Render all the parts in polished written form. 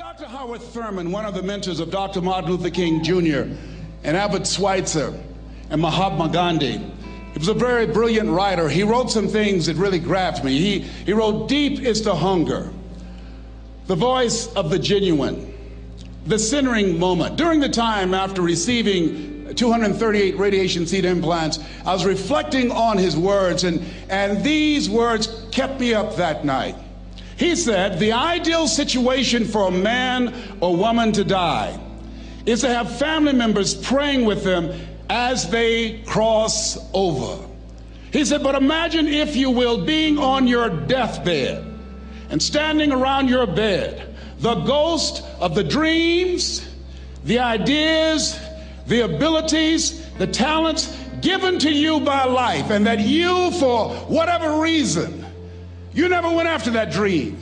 Dr. Howard Thurman, one of the mentors of Dr. Martin Luther King Jr. and Albert Schweitzer and Mahatma Gandhi, he was a very brilliant writer. He wrote some things that really grabbed me. He wrote, "Deep is the hunger, the voice of the genuine, the centering moment." During the time after receiving 238 radiation seed implants, I was reflecting on his words, and these words kept me up that night. He said, the ideal situation for a man or woman to die is to have family members praying with them as they cross over. He said, but imagine, if you will, being on your deathbed and standing around your bed, the ghost of the dreams, the ideas, the abilities, the talents given to you by life, and that you, for whatever reason, you never went after that dream.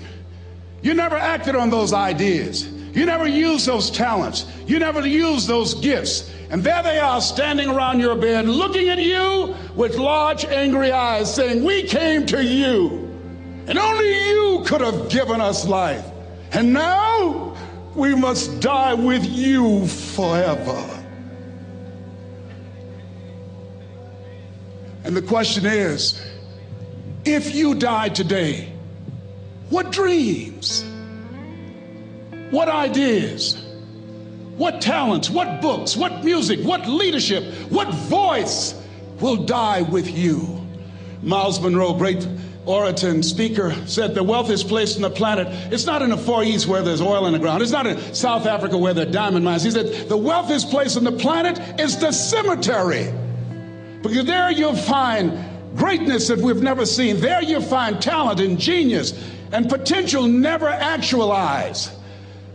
You never acted on those ideas. You never used those talents. You never used those gifts. And there they are standing around your bed looking at you with large angry eyes saying, we came to you and only you could have given us life. And now we must die with you forever. And the question is, if you died today, what dreams, what ideas, what talents, what books, what music, what leadership, what voice will die with you? Miles Monroe, great orator and speaker, said the wealthiest place on the planet, it's not in the Far East where there's oil in the ground. It's not in South Africa where there are diamond mines. He said the wealthiest place on the planet is the cemetery, because there you'll find greatness that we've never seen. There you find talent and genius and potential never actualized.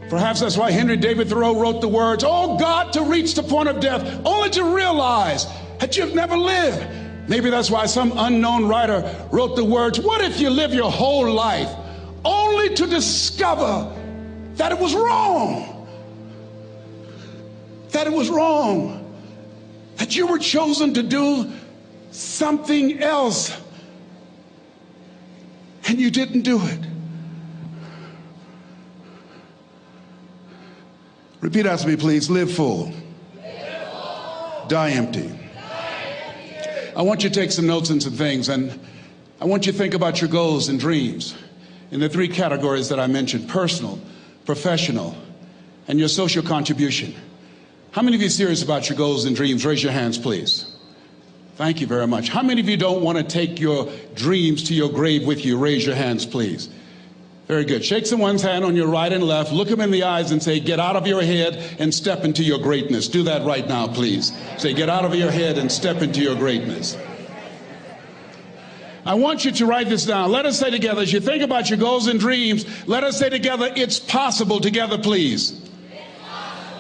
Perhaps that's why Henry David Thoreau wrote the words, oh God, to reach the point of death, only to realize that you've never lived. Maybe that's why some unknown writer wrote the words, what if you live your whole life only to discover that it was wrong? That it was wrong. That you were chosen to do something else and you didn't do it. Repeat after me, please. Live full. Live full. Die empty. I want you to take some notes and some things, and I want you to think about your goals and dreams in the three categories that I mentioned: personal, professional, and your social contribution. How many of you are serious about your goals and dreams? Raise your hands, please. Thank you very much. How many of you don't want to take your dreams to your grave with you? Raise your hands, please. Very good. Shake someone's hand on your right and left. Look them in the eyes and say, get out of your head and step into your greatness. Do that right now, please. Say, get out of your head and step into your greatness. I want you to write this down. Let us say together, as you think about your goals and dreams, let us say together, it's possible. Together, please.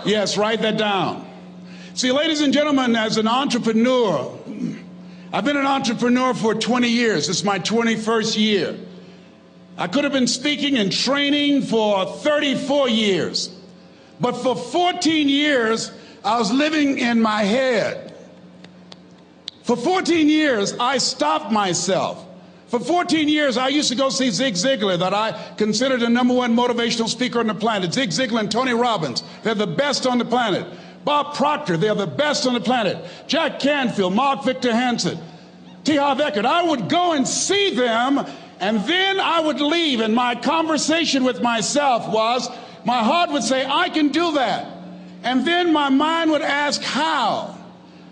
Yes, write that down. See, ladies and gentlemen, as an entrepreneur, I've been an entrepreneur for 20 years. This is my 21st year. I could have been speaking and training for 34 years. But for 14 years, I was living in my head. For 14 years, I stopped myself. For 14 years, I used to go see Zig Ziglar, that I considered the #1 motivational speaker on the planet. Zig Ziglar and Tony Robbins, they're the best on the planet. Bob Proctor, they're the best on the planet. Jack Canfield, Mark Victor Hansen, T. Harv Eckert. I would go and see them, and then I would leave, and my conversation with myself was, my heart would say, I can do that. And then my mind would ask, how?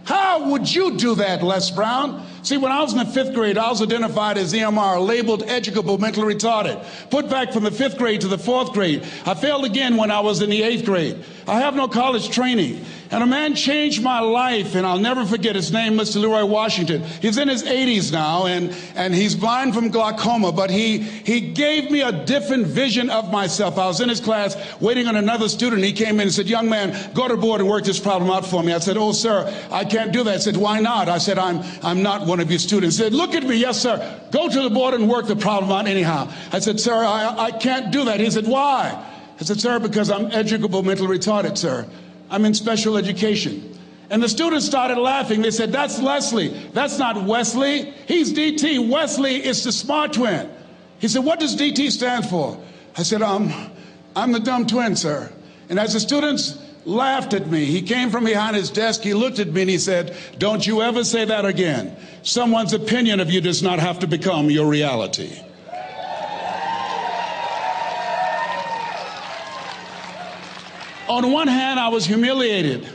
How would you do that, Les Brown? See, when I was in the 5th grade, I was identified as EMR, labeled educable, mentally retarded, put back from the 5th grade to the 4th grade. I failed again when I was in the 8th grade. I have no college training. And a man changed my life, and I'll never forget his name, Mr. Leroy Washington. He's in his 80s now, and he's blind from glaucoma, but he gave me a different vision of myself. I was in his class waiting on another student. He came in and said, young man, go to the board and work this problem out for me. I said, oh, sir, I can't do that. I said, why not? I said, I'm not one of your students. He said, look at me. Yes, sir. Go to the board and work the problem out anyhow. I said, sir, I can't do that. He said, why? I said, sir, because I'm educable, mentally retarded, sir. I'm in special education. And the students started laughing. They said, that's Leslie. That's not Wesley. He's DT. Wesley is the smart twin. He said, what does DT stand for? I said, I'm the dumb twin, sir. And as the students laughed at me, he came from behind his desk, he looked at me and he said, don't you ever say that again. Someone's opinion of you does not have to become your reality. On one hand, I was humiliated,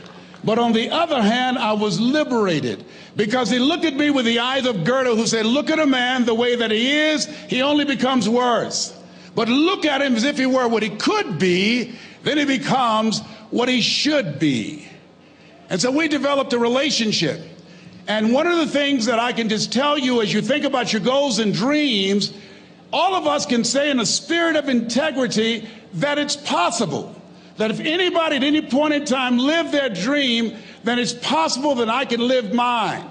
but on the other hand, I was liberated, because he looked at me with the eyes of Goethe, who said, look at a man the way that he is, he only becomes worse. But look at him as if he were what he could be, then he becomes what he should be. And so we developed a relationship. And one of the things that I can just tell you as you think about your goals and dreams, all of us can say in a spirit of integrity that it's possible. That if anybody at any point in time lived their dream, then it's possible that I can live mine.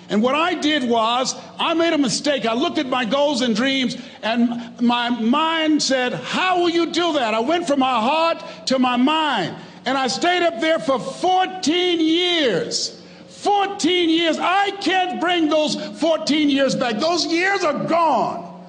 And what I did was, I made a mistake. I looked at my goals and dreams, and my mind said, how will you do that? I went from my heart to my mind, and I stayed up there for 14 years. 14 years. I can't bring those 14 years back. Those years are gone.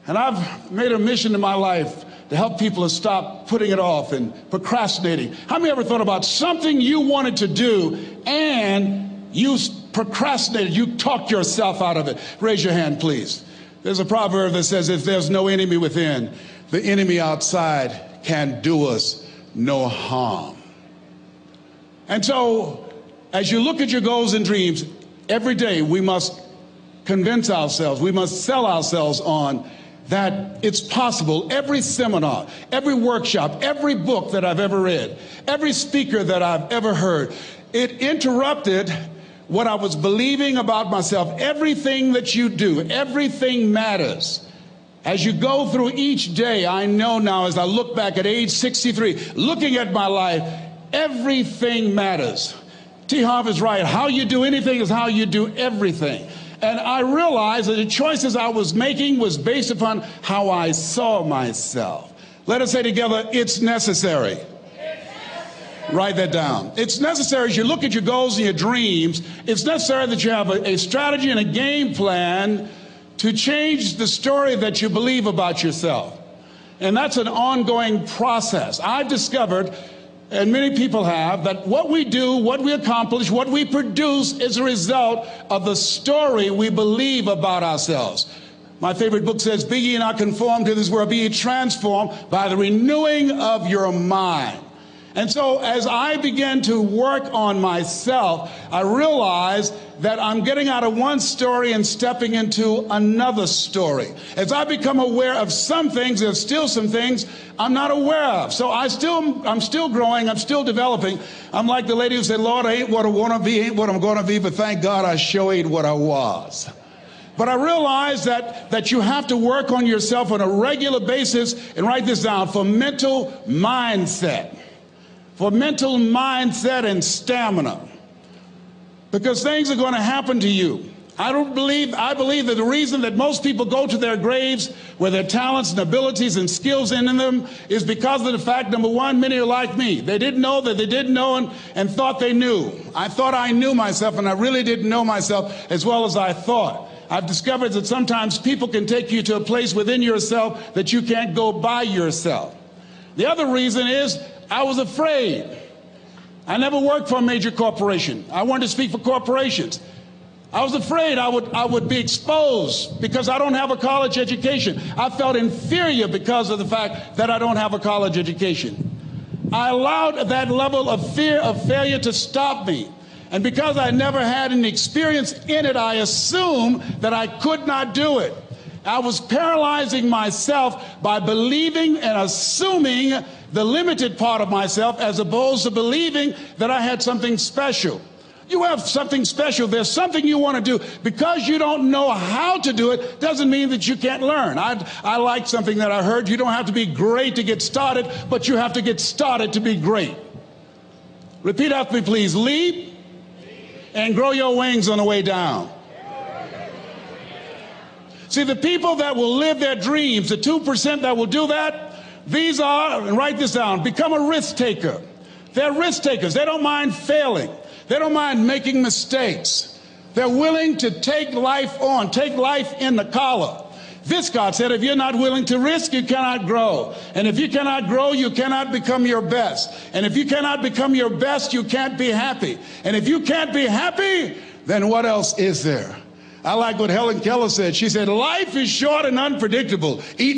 And I've made a mission in my life to help people to stop putting it off and procrastinating. How many ever thought about something you wanted to do and you procrastinated, you talked yourself out of it? Raise your hand, please. There's a proverb that says, if there's no enemy within, the enemy outside can do us no harm. And so, as you look at your goals and dreams, every day we must convince ourselves, we must sell ourselves on that it's possible. Every seminar, every workshop, every book that I've ever read, every speaker that I've ever heard, it interrupted what I was believing about myself. Everything that you do, everything matters. As you go through each day, I know now as I look back at age 63, looking at my life, everything matters. T. Harv is right. How you do anything is how you do everything. And I realized that the choices I was making was based upon how I saw myself. Let us say together, it's necessary. Write that down. It's necessary as you look at your goals and your dreams, it's necessary that you have a strategy and a game plan to change the story that you believe about yourself. And that's an ongoing process. I've discovered, and many people have, that what we do, what we accomplish, what we produce is a result of the story we believe about ourselves. My favorite book says, be ye not conformed to this world, be ye transformed by the renewing of your mind. And so as I began to work on myself, I realized that I'm getting out of one story and stepping into another story. As I become aware of some things, there's still some things I'm not aware of. So I'm still growing, I'm still developing. I'm like the lady who said, Lord, I ain't what I want to be, ain't what I'm going to be, but thank God I sure ain't what I was. But I realized that you have to work on yourself on a regular basis, and write this down, for mental mindset. For mental mindset and stamina. Because things are going to happen to you. I believe that the reason that most people go to their graves with their talents and abilities and skills in them is because of the fact, number one, many are like me. They didn't know that they didn't know and thought they knew. I thought I knew myself, and I really didn't know myself as well as I thought. I've discovered that sometimes people can take you to a place within yourself that you can't go by yourself. The other reason is I was afraid. I never worked for a major corporation. I wanted to speak for corporations. I was afraid I would be exposed because I don't have a college education. I felt inferior because of the fact that I don't have a college education. I allowed that level of fear of failure to stop me. And because I never had any experience in it, I assumed that I could not do it. I was paralyzing myself by believing and assuming the limited part of myself as opposed to believing that I had something special. You have something special. There's something you want to do. Because you don't know how to do it doesn't mean that you can't learn. I like something that I heard. You don't have to be great to get started, but you have to get started to be great. Repeat after me, please. Leap and grow your wings on the way down. See, the people that will live their dreams, the 2% that will do that, these are, and write this down, become a risk taker. They're risk takers. They don't mind failing. They don't mind making mistakes. They're willing to take life on, take life in the collar. Viscott said, if you're not willing to risk, you cannot grow. And if you cannot grow, you cannot become your best. And if you cannot become your best, you can't be happy. And if you can't be happy, then what else is there? I like what Helen Keller said. She said, life is short and unpredictable. Eat